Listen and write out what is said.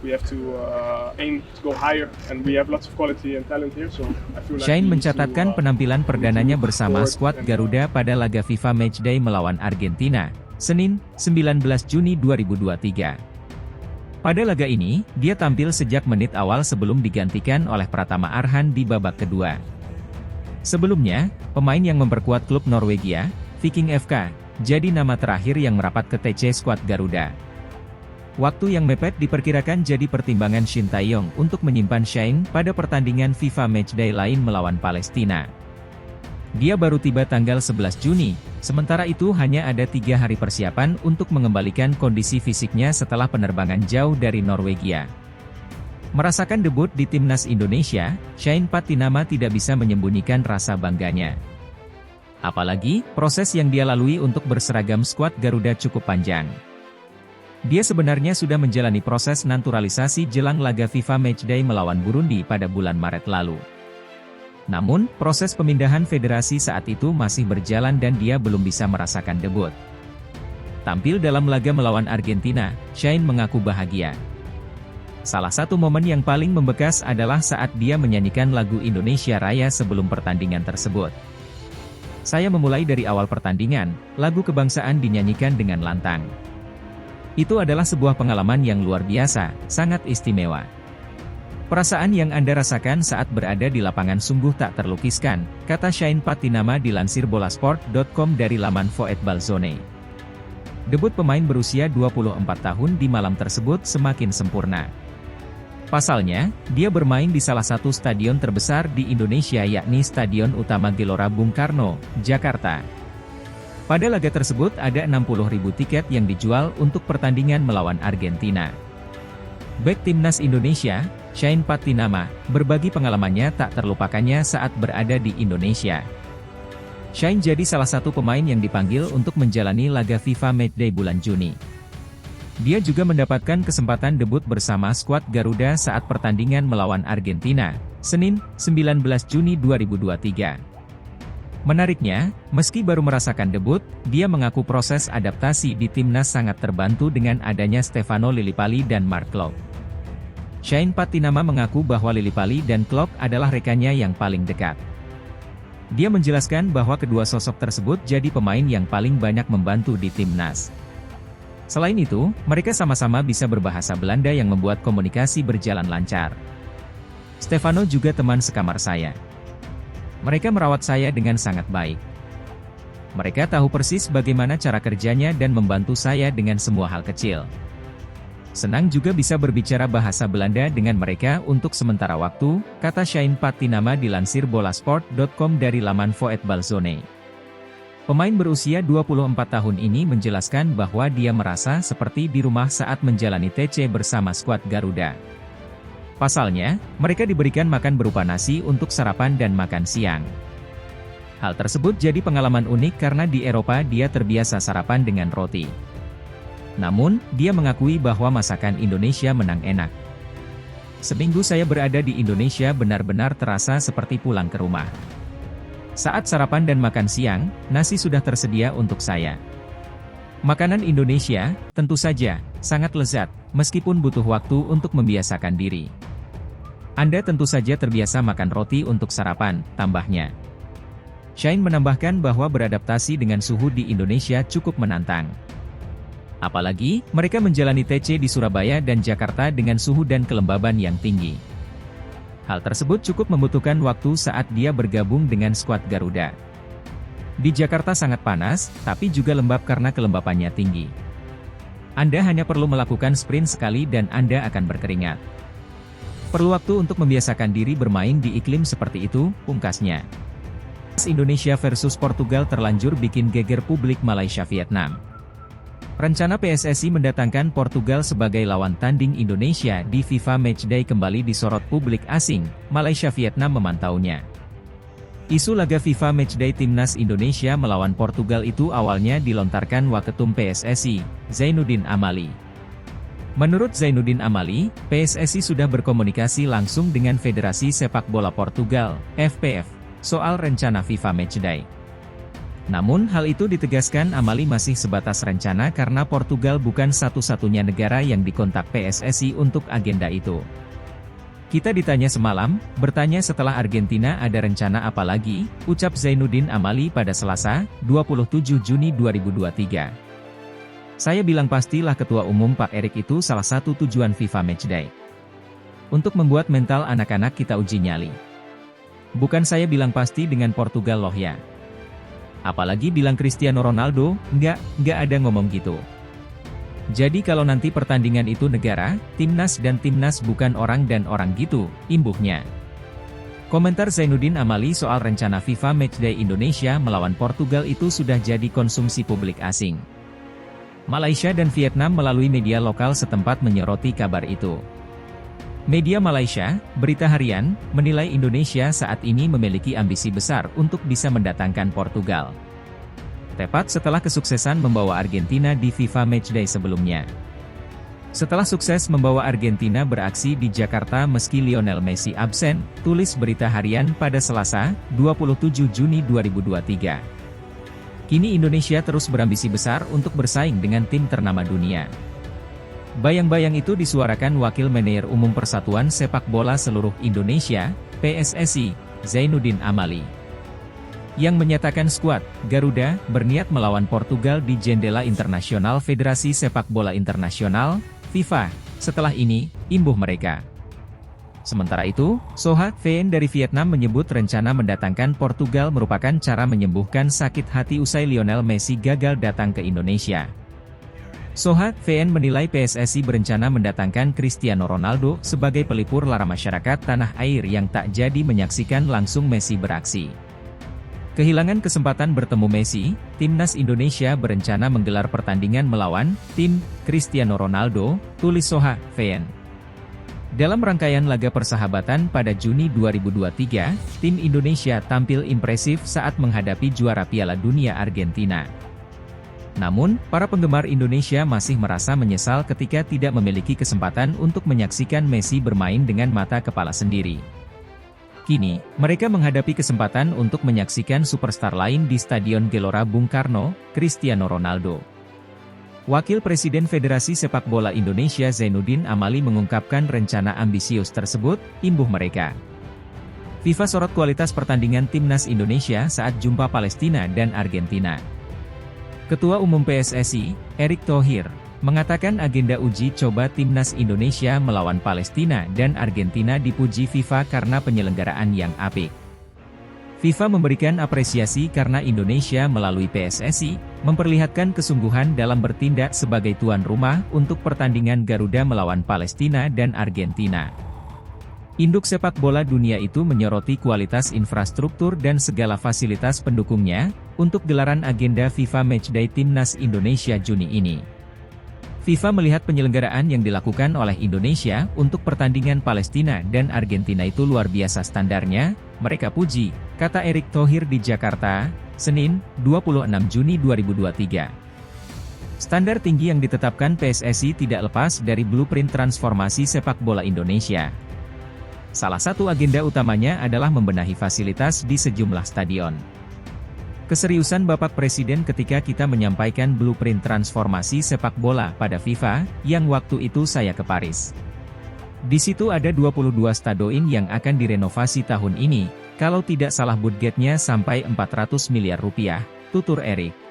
we have to aim to go higher, and we have lots of quality and talent here. So I feel like Shine we need to, mencatatkan penampilan perdananya bersama forward skuad and, Garuda pada laga FIFA Matchday melawan Argentina, Senin, 19 Juni 2023. Pada laga ini, dia tampil sejak menit awal sebelum digantikan oleh Pratama Arhan di babak kedua. Sebelumnya, pemain yang memperkuat klub Norwegia, Viking FK, jadi nama terakhir yang merapat ke TC skuad Garuda. Waktu yang mepet diperkirakan jadi pertimbangan Shin Tae-yong untuk menyimpan Shine pada pertandingan FIFA Matchday lain melawan Palestina. Dia baru tiba tanggal 11 Juni, sementara itu hanya ada 3 hari persiapan untuk mengembalikan kondisi fisiknya setelah penerbangan jauh dari Norwegia. Merasakan debut di timnas Indonesia, Shine Patinama tidak bisa menyembunyikan rasa bangganya. Apalagi, proses yang dia lalui untuk berseragam skuad Garuda cukup panjang. Dia sebenarnya sudah menjalani proses naturalisasi jelang laga FIFA Matchday melawan Burundi pada bulan Maret lalu. Namun, proses pemindahan federasi saat itu masih berjalan dan dia belum bisa merasakan debut. Tampil dalam laga melawan Argentina, Shine mengaku bahagia. Salah satu momen yang paling membekas adalah saat dia menyanyikan lagu Indonesia Raya sebelum pertandingan tersebut. Saya memulai dari awal pertandingan, lagu kebangsaan dinyanyikan dengan lantang. Itu adalah sebuah pengalaman yang luar biasa, sangat istimewa. Perasaan yang Anda rasakan saat berada di lapangan sungguh tak terlukiskan, kata Shine Patinama dilansir bolasport.com dari laman Foet Balzone. Debut pemain berusia 24 tahun di malam tersebut semakin sempurna. Pasalnya, dia bermain di salah satu stadion terbesar di Indonesia yakni Stadion Utama Gelora Bung Karno, Jakarta. Pada laga tersebut ada 60.000 tiket yang dijual untuk pertandingan melawan Argentina. Bek timnas Indonesia, Shine Patinama, berbagi pengalamannya tak terlupakannya saat berada di Indonesia. Shine jadi salah satu pemain yang dipanggil untuk menjalani laga FIFA Matchday bulan Juni. Dia juga mendapatkan kesempatan debut bersama skuad Garuda saat pertandingan melawan Argentina, Senin, 19 Juni 2023. Menariknya, meski baru merasakan debut, dia mengaku proses adaptasi di timnas sangat terbantu dengan adanya Stefano Lillipali dan Mark Klok. Shine Patinama mengaku bahwa Lillipali dan Klok adalah rekannya yang paling dekat. Dia menjelaskan bahwa kedua sosok tersebut jadi pemain yang paling banyak membantu di timnas. Selain itu, mereka sama-sama bisa berbahasa Belanda yang membuat komunikasi berjalan lancar. Stefano juga teman sekamar saya. Mereka merawat saya dengan sangat baik. Mereka tahu persis bagaimana cara kerjanya dan membantu saya dengan semua hal kecil. Senang juga bisa berbicara bahasa Belanda dengan mereka untuk sementara waktu, kata Shine Patinama dilansir bolasport.com dari laman Foet Balzone. Pemain berusia 24 tahun ini menjelaskan bahwa dia merasa seperti di rumah saat menjalani TC bersama skuad Garuda. Pasalnya, mereka diberikan makan berupa nasi untuk sarapan dan makan siang. Hal tersebut jadi pengalaman unik karena di Eropa dia terbiasa sarapan dengan roti. Namun, dia mengakui bahwa masakan Indonesia menang enak. Seminggu saya berada di Indonesia benar-benar terasa seperti pulang ke rumah. Saat sarapan dan makan siang, nasi sudah tersedia untuk saya. Makanan Indonesia, tentu saja, sangat lezat, meskipun butuh waktu untuk membiasakan diri. Anda tentu saja terbiasa makan roti untuk sarapan, tambahnya. Shine menambahkan bahwa beradaptasi dengan suhu di Indonesia cukup menantang. Apalagi, mereka menjalani TC di Surabaya dan Jakarta dengan suhu dan kelembaban yang tinggi. Hal tersebut cukup membutuhkan waktu saat dia bergabung dengan skuad Garuda. Di Jakarta sangat panas, tapi juga lembab karena kelembapannya tinggi. Anda hanya perlu melakukan sprint sekali dan Anda akan berkeringat. Perlu waktu untuk membiasakan diri bermain di iklim seperti itu, pungkasnya. Indonesia versus Portugal terlanjur bikin geger publik Malaysia-Vietnam. Rencana PSSI mendatangkan Portugal sebagai lawan tanding Indonesia di FIFA Matchday kembali disorot publik asing, Malaysia-Vietnam memantaunya. Isu laga FIFA Matchday Timnas Indonesia melawan Portugal itu awalnya dilontarkan Waketum PSSI, Zainuddin Amali. Menurut Zainuddin Amali, PSSI sudah berkomunikasi langsung dengan Federasi Sepak Bola Portugal, FPF, soal rencana FIFA Matchday. Namun hal itu ditegaskan Amali masih sebatas rencana karena Portugal bukan satu-satunya negara yang dikontak PSSI untuk agenda itu. Kita ditanya semalam, bertanya setelah Argentina ada rencana apa lagi, ucap Zainuddin Amali pada Selasa, 27 Juni 2023. Saya bilang pastilah Ketua Umum Pak Erik itu salah satu tujuan FIFA Matchday. Untuk membuat mental anak-anak kita uji nyali. Bukan saya bilang pasti dengan Portugal loh ya. Apalagi bilang Cristiano Ronaldo, nggak ada ngomong gitu. Jadi kalau nanti pertandingan itu negara, timnas dan timnas bukan orang dan orang gitu, imbuhnya. Komentar Zainuddin Amali soal rencana FIFA Matchday Indonesia melawan Portugal itu sudah jadi konsumsi publik asing. Malaysia dan Vietnam melalui media lokal setempat menyoroti kabar itu. Media Malaysia, Berita Harian, menilai Indonesia saat ini memiliki ambisi besar untuk bisa mendatangkan Portugal. Tepat setelah kesuksesan membawa Argentina di FIFA Matchday sebelumnya. Setelah sukses membawa Argentina beraksi di Jakarta meski Lionel Messi absen, tulis Berita Harian pada Selasa, 27 Juni 2023. Kini Indonesia terus berambisi besar untuk bersaing dengan tim ternama dunia. Bayang-bayang itu disuarakan Wakil Manajer Umum Persatuan Sepak Bola Seluruh Indonesia, PSSI, Zainuddin Amali, yang menyatakan skuad Garuda berniat melawan Portugal di Jendela Internasional Federasi Sepak Bola Internasional, FIFA. Setelah ini, imbuh mereka. Sementara itu, Soha Vn dari Vietnam menyebut rencana mendatangkan Portugal merupakan cara menyembuhkan sakit hati usai Lionel Messi gagal datang ke Indonesia. Soha Vn menilai PSSI berencana mendatangkan Cristiano Ronaldo sebagai pelipur lara masyarakat tanah air yang tak jadi menyaksikan langsung Messi beraksi. Kehilangan kesempatan bertemu Messi, timnas Indonesia berencana menggelar pertandingan melawan tim Cristiano Ronaldo, tulis Soha Vn. Dalam rangkaian laga persahabatan pada Juni 2023, tim Indonesia tampil impresif saat menghadapi juara Piala Dunia Argentina. Namun, para penggemar Indonesia masih merasa menyesal ketika tidak memiliki kesempatan untuk menyaksikan Messi bermain dengan mata kepala sendiri. Kini, mereka menghadapi kesempatan untuk menyaksikan superstar lain di Stadion Gelora Bung Karno, Cristiano Ronaldo. Wakil Presiden Federasi Sepak Bola Indonesia Zainuddin Amali mengungkapkan rencana ambisius tersebut, imbuh mereka. FIFA sorot kualitas pertandingan timnas Indonesia saat jumpa Palestina dan Argentina. Ketua Umum PSSI, Erick Thohir, mengatakan agenda uji coba timnas Indonesia melawan Palestina dan Argentina dipuji FIFA karena penyelenggaraan yang apik. FIFA memberikan apresiasi karena Indonesia melalui PSSI, memperlihatkan kesungguhan dalam bertindak sebagai tuan rumah untuk pertandingan Garuda melawan Palestina dan Argentina. Induk sepak bola dunia itu menyoroti kualitas infrastruktur dan segala fasilitas pendukungnya, untuk gelaran agenda FIFA Matchday Timnas Indonesia Juni ini. FIFA melihat penyelenggaraan yang dilakukan oleh Indonesia untuk pertandingan Palestina dan Argentina itu luar biasa standarnya, mereka puji, kata Erick Thohir di Jakarta, Senin, 26 Juni 2023. Standar tinggi yang ditetapkan PSSI tidak lepas dari blueprint transformasi sepak bola Indonesia. Salah satu agenda utamanya adalah membenahi fasilitas di sejumlah stadion. Keseriusan Bapak Presiden ketika kita menyampaikan blueprint transformasi sepak bola pada FIFA, yang waktu itu saya ke Paris. Di situ ada 22 stadion yang akan direnovasi tahun ini, kalau tidak salah budgetnya sampai 400 miliar rupiah, tutur Erick.